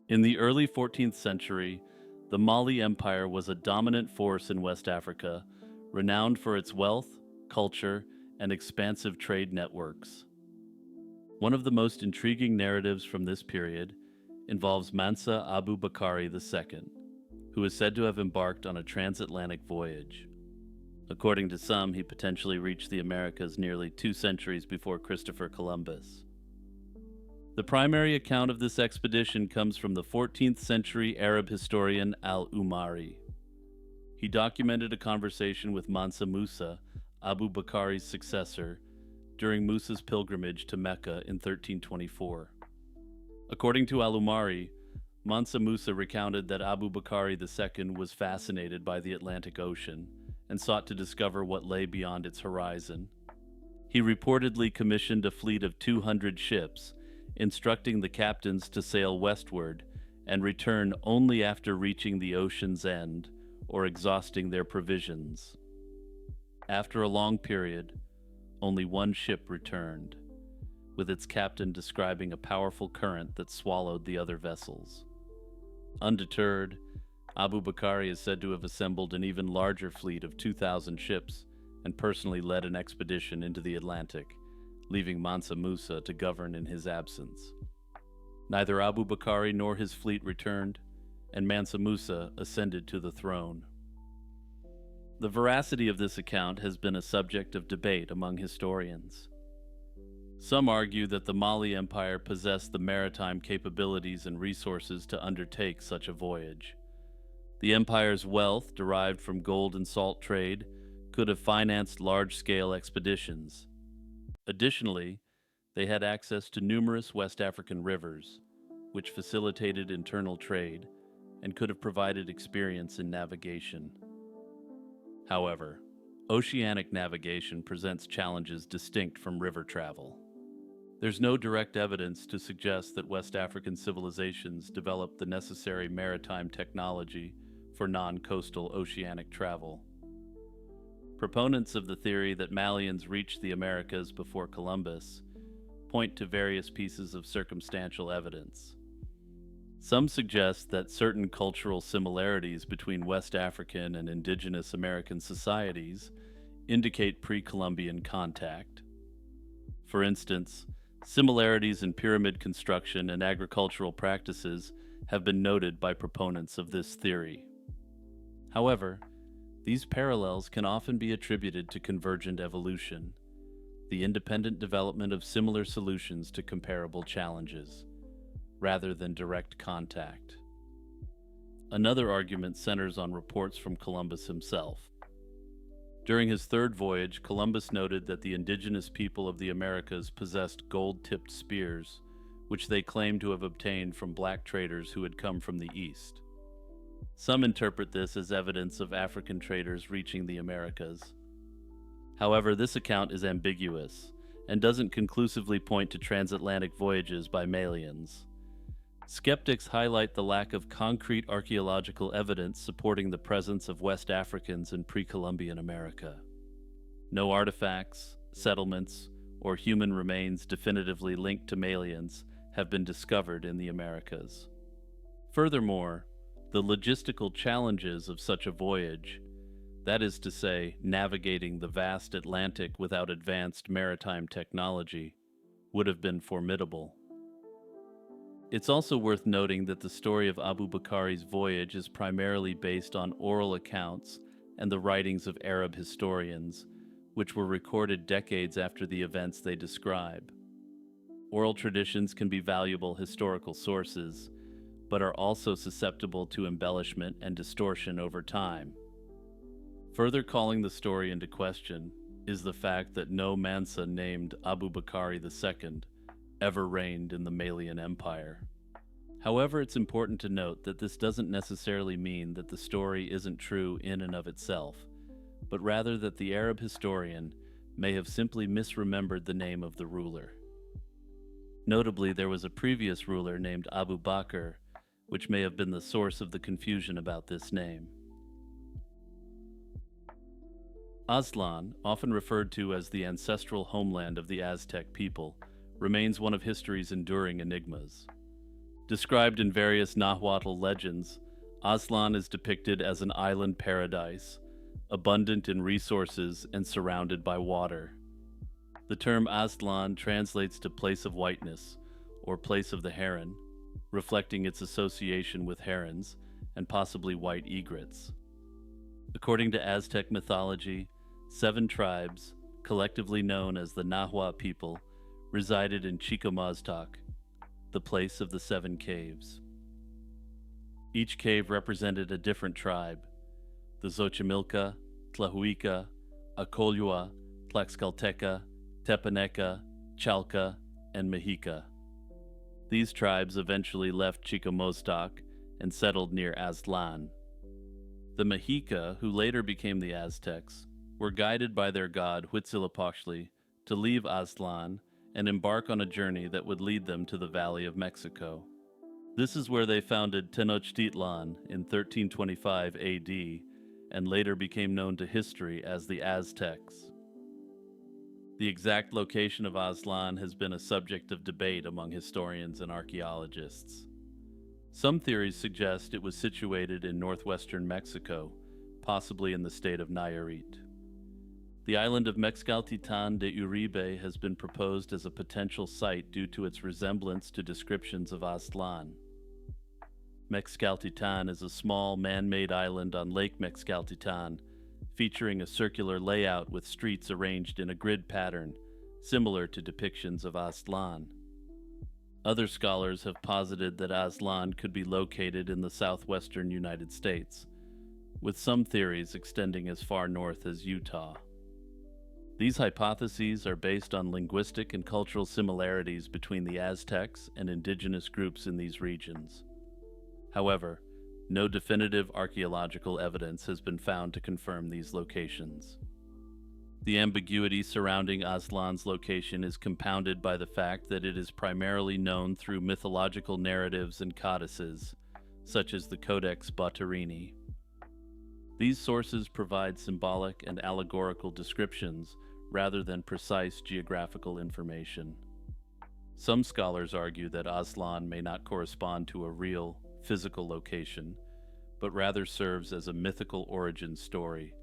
In the early 14th century, the Mali Empire was a dominant force in West Africa, renowned for its wealth, culture, and expansive trade networks. One of the most intriguing narratives from this period involves Mansa Abu Bakari II, who is said to have embarked on a transatlantic voyage. According to some, he potentially reached the Americas nearly 2 centuries before Christopher Columbus. The primary account of this expedition comes from the 14th century Arab historian al-Umari. He documented a conversation with Mansa Musa, Abu Bakari's successor, during Musa's pilgrimage to Mecca in 1324. According to al-Umari, Mansa Musa recounted that Abu Bakari II was fascinated by the Atlantic Ocean and sought to discover what lay beyond its horizon. He reportedly commissioned a fleet of 200 ships, instructing the captains to sail westward and return only after reaching the ocean's end or exhausting their provisions. After a long period, only one ship returned, with its captain describing a powerful current that swallowed the other vessels. Undeterred, Abu Bakari is said to have assembled an even larger fleet of 2,000 ships and personally led an expedition into the Atlantic, leaving Mansa Musa to govern in his absence. Neither Abu Bakari nor his fleet returned, and Mansa Musa ascended to the throne. The veracity of this account has been a subject of debate among historians. Some argue that the Mali Empire possessed the maritime capabilities and resources to undertake such a voyage. The empire's wealth, derived from gold and salt trade, could have financed large-scale expeditions. Additionally, they had access to numerous West African rivers, which facilitated internal trade and could have provided experience in navigation. However, oceanic navigation presents challenges distinct from river travel. There's no direct evidence to suggest that West African civilizations developed the necessary maritime technology for non-coastal oceanic travel. Proponents of the theory that Malians reached the Americas before Columbus point to various pieces of circumstantial evidence. Some suggest that certain cultural similarities between West African and indigenous American societies indicate pre-Columbian contact. For instance, similarities in pyramid construction and agricultural practices have been noted by proponents of this theory. However, these parallels can often be attributed to convergent evolution, the independent development of similar solutions to comparable challenges, rather than direct contact. Another argument centers on reports from Columbus himself. During his third voyage, Columbus noted that the indigenous people of the Americas possessed gold-tipped spears, which they claimed to have obtained from black traders who had come from the east. Some interpret this as evidence of African traders reaching the Americas. However, this account is ambiguous and doesn't conclusively point to transatlantic voyages by Malians. Skeptics highlight the lack of concrete archaeological evidence supporting the presence of West Africans in pre-Columbian America. No artifacts, settlements, or human remains definitively linked to Malians have been discovered in the Americas. Furthermore, the logistical challenges of such a voyage, that is to say, navigating the vast Atlantic without advanced maritime technology, would have been formidable. It's also worth noting that the story of Abu Bakari's voyage is primarily based on oral accounts and the writings of Arab historians, which were recorded decades after the events they describe. Oral traditions can be valuable historical sources, but are also susceptible to embellishment and distortion over time. Further calling the story into question is the fact that no Mansa named Abu Bakari II ever reigned in the Malian Empire. However, it's important to note that this doesn't necessarily mean that the story isn't true in and of itself, but rather that the Arab historian may have simply misremembered the name of the ruler. Notably, there was a previous ruler named Abu Bakr, which may have been the source of the confusion about this name. Aztlan, often referred to as the ancestral homeland of the Aztec people, remains one of history's enduring enigmas. Described in various Nahuatl legends, Aztlan is depicted as an island paradise, abundant in resources and surrounded by water. The term Aztlan translates to place of whiteness, or place of the heron, reflecting its association with herons and possibly white egrets. According to Aztec mythology, 7 tribes, collectively known as the Nahuatl people, resided in Chicomazdok, the place of the 7 caves. Each cave represented a different tribe: the Xochimilca, Tlahuica, Acolua, Tlaxcalteca, Tepaneca, Chalca, and Mexica. These tribes eventually left Chicomostoc and settled near Aztlan. The Mexica, who later became the Aztecs, were guided by their god Huitzilopochtli to leave Aztlan and embark on a journey that would lead them to the Valley of Mexico. This is where they founded Tenochtitlan in 1325 AD and later became known to history as the Aztecs. The exact location of Aztlan has been a subject of debate among historians and archaeologists. Some theories suggest it was situated in northwestern Mexico, possibly in the state of Nayarit. The island of Mexcaltitan de Uribe has been proposed as a potential site due to its resemblance to descriptions of Aztlan. Mexcaltitan is a small man-made island on Lake Mexcaltitan, featuring a circular layout with streets arranged in a grid pattern, similar to depictions of Aztlan. Other scholars have posited that Aztlan could be located in the southwestern United States, with some theories extending as far north as Utah. These hypotheses are based on linguistic and cultural similarities between the Aztecs and indigenous groups in these regions. However, no definitive archaeological evidence has been found to confirm these locations. The ambiguity surrounding Aztlan's location is compounded by the fact that it is primarily known through mythological narratives and codices, such as the Codex Boturini. These sources provide symbolic and allegorical descriptions rather than precise geographical information. Some scholars argue that Aztlan may not correspond to a real, physical location, but rather serves as a mythical origin story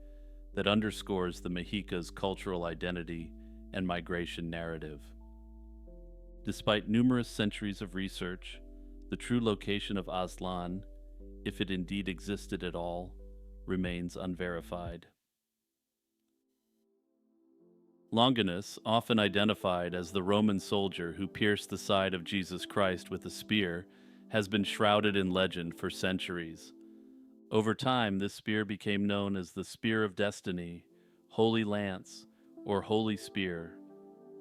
that underscores the Mexica's cultural identity and migration narrative. Despite numerous centuries of research, the true location of Aztlan, if it indeed existed at all, remains unverified. Longinus, often identified as the Roman soldier who pierced the side of Jesus Christ with a spear, has been shrouded in legend for centuries. Over time, this spear became known as the Spear of Destiny, Holy Lance, or Holy Spear,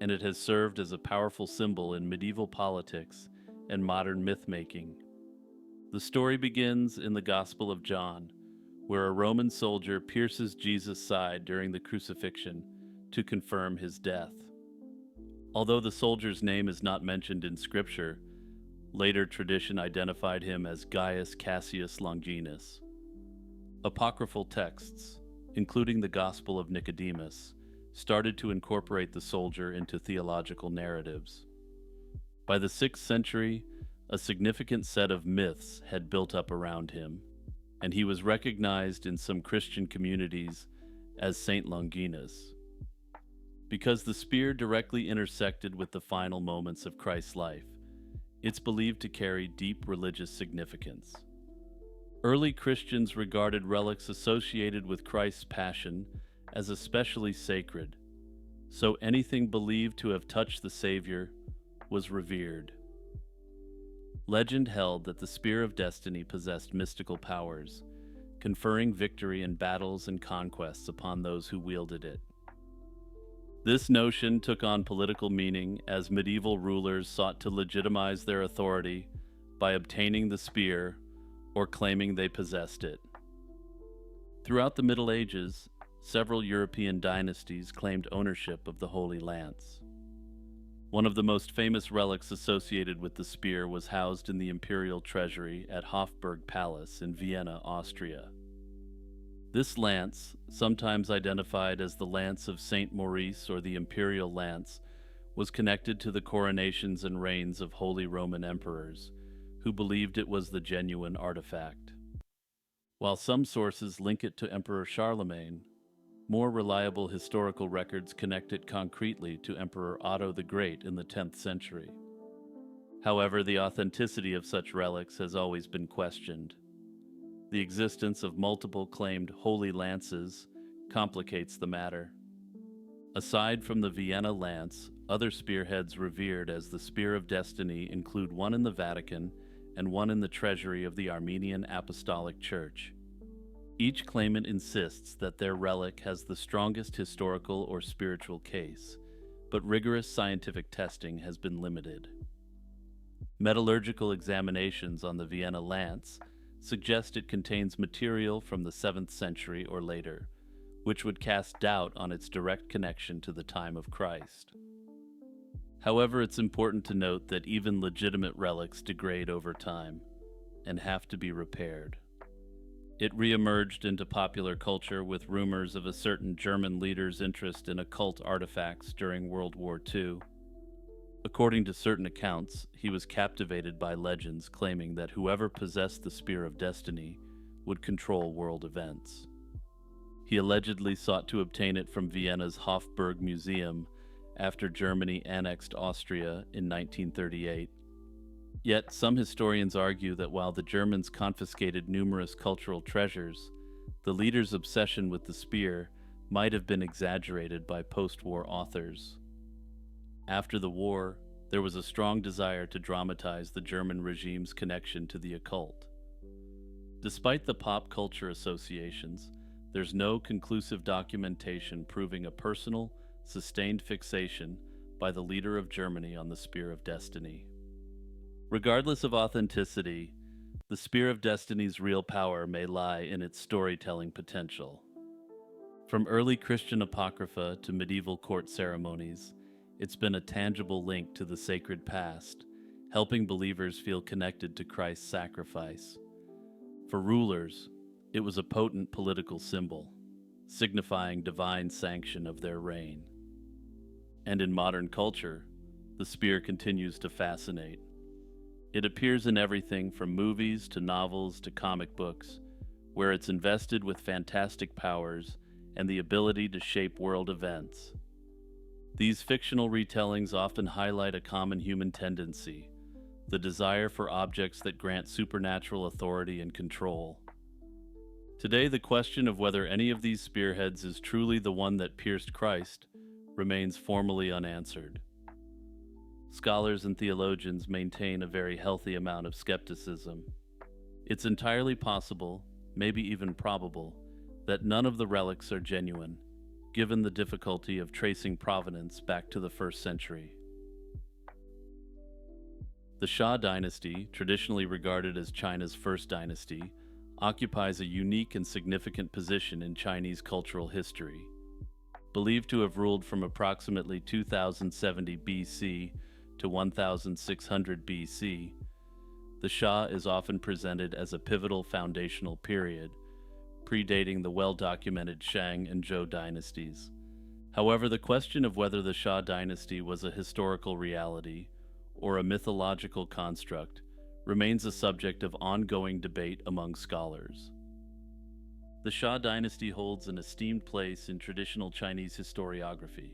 and it has served as a powerful symbol in medieval politics and modern myth-making. The story begins in the Gospel of John, where a Roman soldier pierces Jesus' side during the crucifixion to confirm his death. Although the soldier's name is not mentioned in Scripture, later tradition identified him as Gaius Cassius Longinus. Apocryphal texts, including the Gospel of Nicodemus, started to incorporate the soldier into theological narratives. By the 6th century, a significant set of myths had built up around him, and he was recognized in some Christian communities as Saint Longinus. Because the spear directly intersected with the final moments of Christ's life, it's believed to carry deep religious significance. Early Christians regarded relics associated with Christ's passion as especially sacred, so anything believed to have touched the Savior was revered. Legend held that the Spear of Destiny possessed mystical powers, conferring victory in battles and conquests upon those who wielded it. This notion took on political meaning as medieval rulers sought to legitimize their authority by obtaining the spear or claiming they possessed it. Throughout the Middle Ages, several European dynasties claimed ownership of the Holy Lance. One of the most famous relics associated with the spear was housed in the imperial treasury at Hofburg Palace in Vienna, Austria. This lance, sometimes identified as the Lance of Saint Maurice or the Imperial Lance, was connected to the coronations and reigns of Holy Roman emperors, who believed it was the genuine artifact. While some sources link it to Emperor Charlemagne, more reliable historical records connect it concretely to Emperor Otto the Great in the 10th century. However, the authenticity of such relics has always been questioned. The existence of multiple claimed holy lances complicates the matter. Aside from the Vienna lance, other spearheads revered as the Spear of Destiny include one in the Vatican and one in the treasury of the Armenian Apostolic Church. Each claimant insists that their relic has the strongest historical or spiritual case, but rigorous scientific testing has been limited. Metallurgical examinations on the Vienna lance suggest it contains material from the 7th century or later, which would cast doubt on its direct connection to the time of Christ. However, it's important to note that even legitimate relics degrade over time and have to be repaired. It re-emerged into popular culture with rumors of a certain German leader's interest in occult artifacts during World War II. According to certain accounts, he was captivated by legends claiming that whoever possessed the Spear of Destiny would control world events. He allegedly sought to obtain it from Vienna's Hofburg Museum after Germany annexed Austria in 1938. Yet, some historians argue that while the Germans confiscated numerous cultural treasures, the leader's obsession with the spear might have been exaggerated by post-war authors. After the war, there was a strong desire to dramatize the German regime's connection to the occult. Despite the pop culture associations, there's no conclusive documentation proving a personal, sustained fixation by the leader of Germany on the Spear of Destiny. Regardless of authenticity, the Spear of Destiny's real power may lie in its storytelling potential. From early Christian apocrypha to medieval court ceremonies, it's been a tangible link to the sacred past, helping believers feel connected to Christ's sacrifice. For rulers, it was a potent political symbol, signifying divine sanction of their reign. And in modern culture, the spear continues to fascinate. It appears in everything from movies to novels to comic books, where it's invested with fantastic powers and the ability to shape world events. These fictional retellings often highlight a common human tendency, the desire for objects that grant supernatural authority and control. Today, the question of whether any of these spearheads is truly the one that pierced Christ remains formally unanswered. Scholars and theologians maintain a very healthy amount of skepticism. It's entirely possible, maybe even probable, that none of the relics are genuine, given the difficulty of tracing provenance back to the 1st century. The Shah dynasty, traditionally regarded as China's first dynasty, occupies a unique and significant position in Chinese cultural history. Believed to have ruled from approximately 2070 BC to 1600 BC, the Shah is often presented as a pivotal foundational period, predating the well-documented Shang and Zhou dynasties. However, the question of whether the Shah dynasty was a historical reality or a mythological construct remains a subject of ongoing debate among scholars. The Shah dynasty holds an esteemed place in traditional Chinese historiography.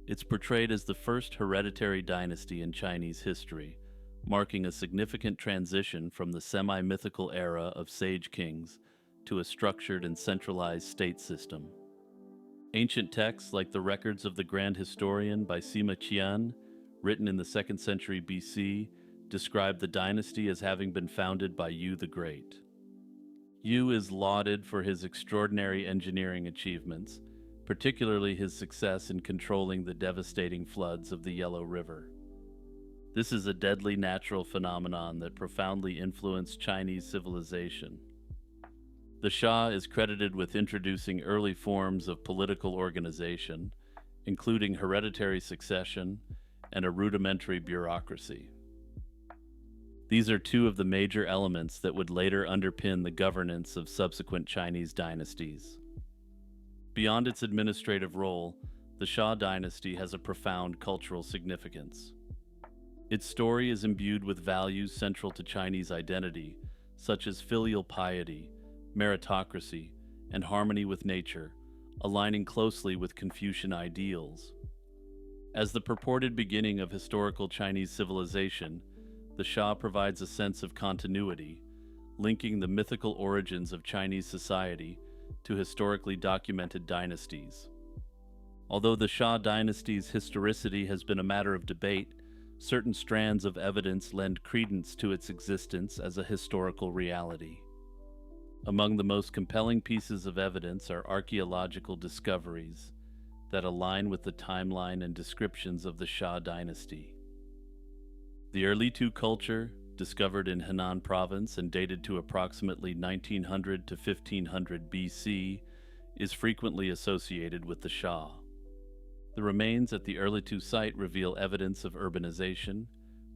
It's portrayed as the first hereditary dynasty in Chinese history, marking a significant transition from the semi-mythical era of sage kings to a structured and centralized state system. Ancient texts like the records of the Grand Historian by Sima Qian, written in the 2nd century BC, describe the dynasty as having been founded by Yu the Great. Yu is lauded for his extraordinary engineering achievements, particularly his success in controlling the devastating floods of the Yellow River. This is a deadly natural phenomenon that profoundly influenced Chinese civilization. The Shah is credited with introducing early forms of political organization, including hereditary succession and a rudimentary bureaucracy. These are two of the major elements that would later underpin the governance of subsequent Chinese dynasties. Beyond its administrative role, the Shah dynasty has a profound cultural significance. Its story is imbued with values central to Chinese identity, such as filial piety, meritocracy, and harmony with nature, aligning closely with Confucian ideals. As the purported beginning of historical Chinese civilization, the Shah provides a sense of continuity, linking the mythical origins of Chinese society to historically documented dynasties. Although the Shah dynasty's historicity has been a matter of debate, certain strands of evidence lend credence to its existence as a historical reality. Among the most compelling pieces of evidence are archaeological discoveries that align with the timeline and descriptions of the Shah dynasty. The early Tu culture, discovered in Henan province and dated to approximately 1900 to 1500 BC, is frequently associated with the Shah. The remains at the Erlitou site reveal evidence of urbanization,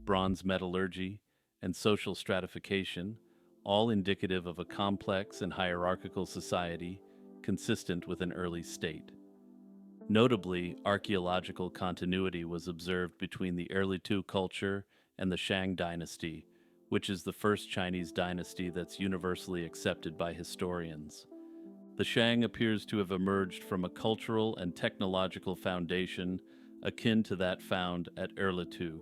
bronze metallurgy, and social stratification, all indicative of a complex and hierarchical society consistent with an early state. Notably, archaeological continuity was observed between the Erlitou culture and the Shang dynasty, which is the first Chinese dynasty that's universally accepted by historians. The Shang appears to have emerged from a cultural and technological foundation akin to that found at Erlitou.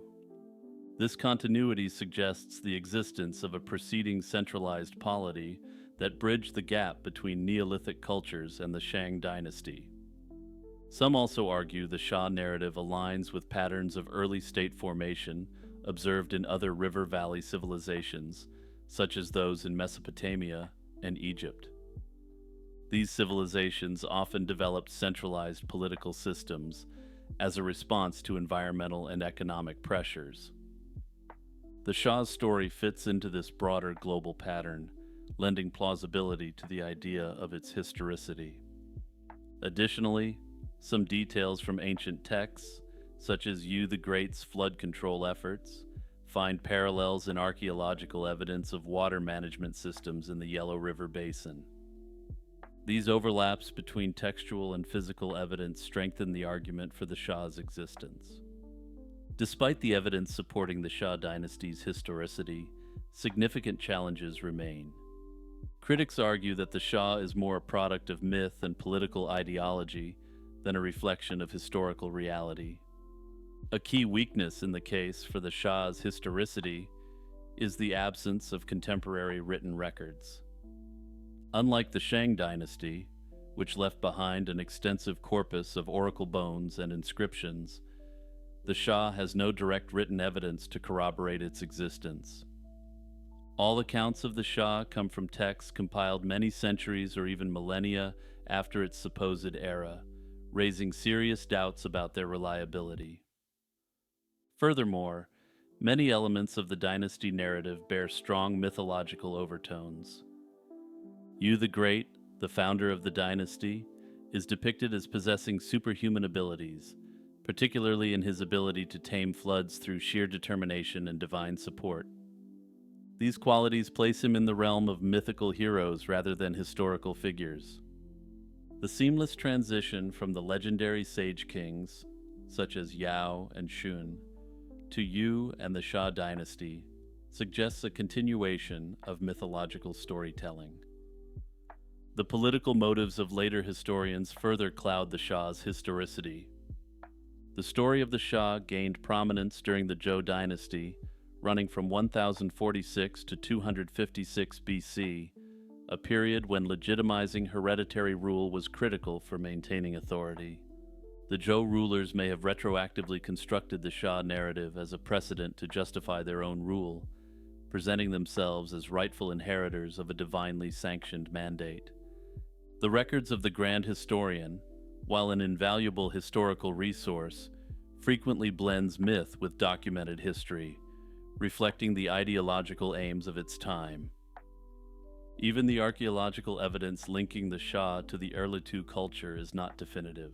This continuity suggests the existence of a preceding centralized polity that bridged the gap between Neolithic cultures and the Shang dynasty. Some also argue the Shah narrative aligns with patterns of early state formation observed in other river valley civilizations, such as those in Mesopotamia and Egypt. These civilizations often developed centralized political systems as a response to environmental and economic pressures. The Shah's story fits into this broader global pattern, lending plausibility to the idea of its historicity. Additionally, some details from ancient texts, such as Yu the Great's flood control efforts, find parallels in archaeological evidence of water management systems in the Yellow River Basin. These overlaps between textual and physical evidence strengthen the argument for the Shah's existence. Despite the evidence supporting the Shah dynasty's historicity, significant challenges remain. Critics argue that the Shah is more a product of myth and political ideology than a reflection of historical reality. A key weakness in the case for the Shah's historicity is the absence of contemporary written records. Unlike the Shang dynasty, which left behind an extensive corpus of oracle bones and inscriptions, the Shah has no direct written evidence to corroborate its existence. All accounts of the Shah come from texts compiled many centuries or even millennia after its supposed era, raising serious doubts about their reliability. Furthermore, many elements of the dynasty narrative bear strong mythological overtones. Yu the Great, the founder of the dynasty, is depicted as possessing superhuman abilities, particularly in his ability to tame floods through sheer determination and divine support. These qualities place him in the realm of mythical heroes rather than historical figures. The seamless transition from the legendary sage kings, such as Yao and Shun, to Yu and the Shah dynasty suggests a continuation of mythological storytelling. The political motives of later historians further cloud the Shah's historicity. The story of the Shah gained prominence during the Zhou dynasty, running from 1046 to 256 BC, a period when legitimizing hereditary rule was critical for maintaining authority. The Zhou rulers may have retroactively constructed the Shah narrative as a precedent to justify their own rule, presenting themselves as rightful inheritors of a divinely sanctioned mandate. The records of the Grand Historian, while an invaluable historical resource, frequently blends myth with documented history, reflecting the ideological aims of its time. Even the archaeological evidence linking the Shah to the Erlitou culture is not definitive.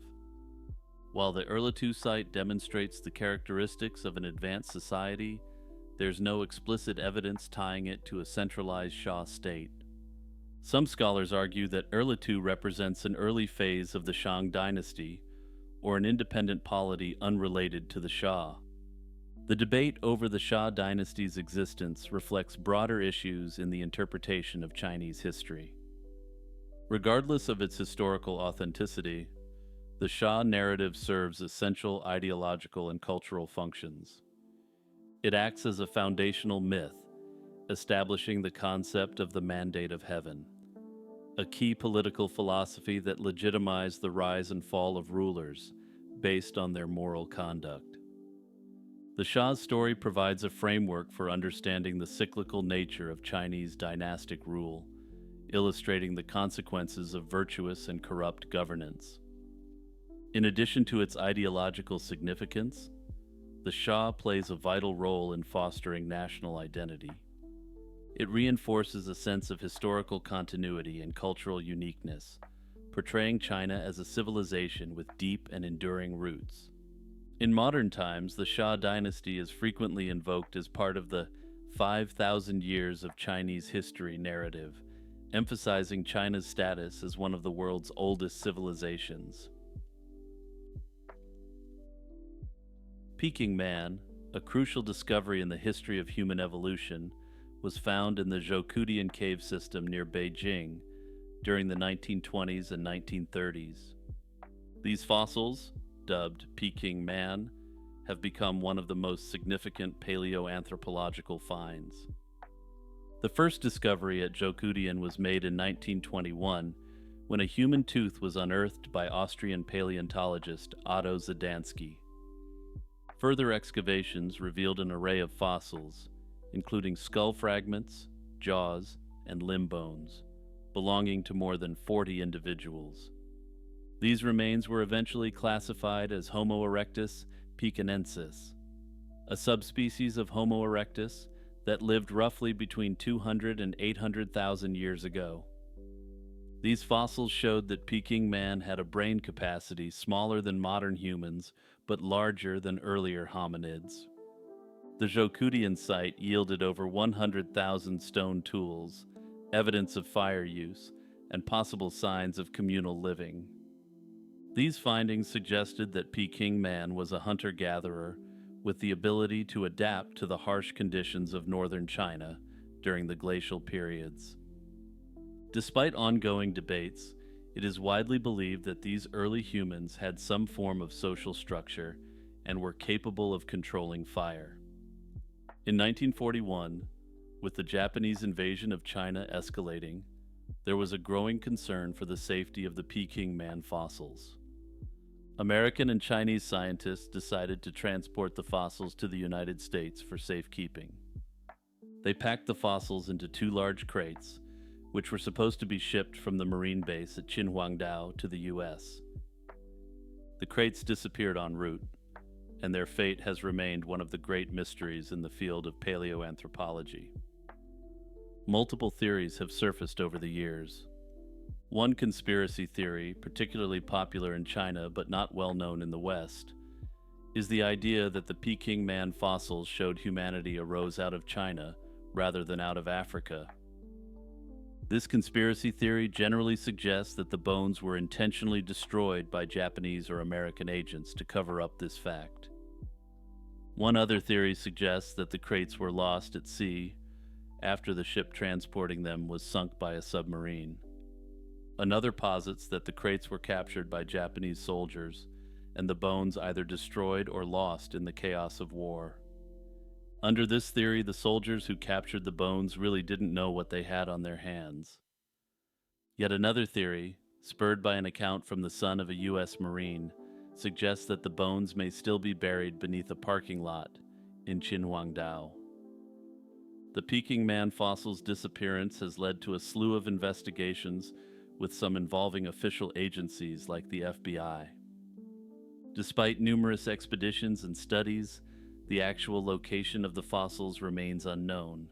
While the Erlitou site demonstrates the characteristics of an advanced society, there's no explicit evidence tying it to a centralized Shah state. Some scholars argue that Erlitou represents an early phase of the Shang dynasty, or an independent polity unrelated to the Shah. The debate over the Shah dynasty's existence reflects broader issues in the interpretation of Chinese history. Regardless of its historical authenticity, the Shah narrative serves essential ideological and cultural functions. It acts as a foundational myth, establishing the concept of the mandate of heaven, a key political philosophy that legitimized the rise and fall of rulers based on their moral conduct. The Shah's story provides a framework for understanding the cyclical nature of Chinese dynastic rule, illustrating the consequences of virtuous and corrupt governance. In addition to its ideological significance, the Shah plays a vital role in fostering national identity. It reinforces a sense of historical continuity and cultural uniqueness, portraying China as a civilization with deep and enduring roots. In modern times, the Shah dynasty is frequently invoked as part of the 5,000 years of Chinese history narrative, emphasizing China's status as one of the world's oldest civilizations. Peking Man, a crucial discovery in the history of human evolution, was found in the Zhoukoudian cave system near Beijing during the 1920s and 1930s. These fossils, dubbed Peking Man, have become one of the most significant paleoanthropological finds. The first discovery at Zhoukoudian was made in 1921 when a human tooth was unearthed by Austrian paleontologist Otto Zadansky. Further excavations revealed an array of fossils, including skull fragments, jaws, and limb bones, belonging to more than 40 individuals. These remains were eventually classified as Homo erectus pekinensis, a subspecies of Homo erectus that lived roughly between 200 and 800,000 years ago. These fossils showed that Peking Man had a brain capacity smaller than modern humans but larger than earlier hominids. The Zhoukoudian site yielded over 100,000 stone tools, evidence of fire use, and possible signs of communal living. These findings suggested that Peking Man was a hunter-gatherer with the ability to adapt to the harsh conditions of northern China during the glacial periods. Despite ongoing debates, it is widely believed that these early humans had some form of social structure and were capable of controlling fire. In 1941, with the Japanese invasion of China escalating, there was a growing concern for the safety of the Peking Man fossils. American and Chinese scientists decided to transport the fossils to the United States for safekeeping. They packed the fossils into 2 large crates, which were supposed to be shipped from the Marine base at Qinhuangdao to the U.S. The crates disappeared en route, and their fate has remained one of the great mysteries in the field of paleoanthropology. Multiple theories have surfaced over the years. One conspiracy theory, particularly popular in China but not well known in the West, is the idea that the Peking Man fossils showed humanity arose out of China rather than out of Africa. This conspiracy theory generally suggests that the bones were intentionally destroyed by Japanese or American agents to cover up this fact. One other theory suggests that the crates were lost at sea after the ship transporting them was sunk by a submarine. Another posits that the crates were captured by Japanese soldiers and the bones either destroyed or lost in the chaos of war. Under this theory, the soldiers who captured the bones really didn't know what they had on their hands. Yet another theory, spurred by an account from the son of a U.S. Marine, suggests that the bones may still be buried beneath a parking lot in Qinhuangdao. The Peking Man fossil's disappearance has led to a slew of investigations, with some involving official agencies like the FBI. Despite numerous expeditions and studies, the actual location of the fossils remains unknown,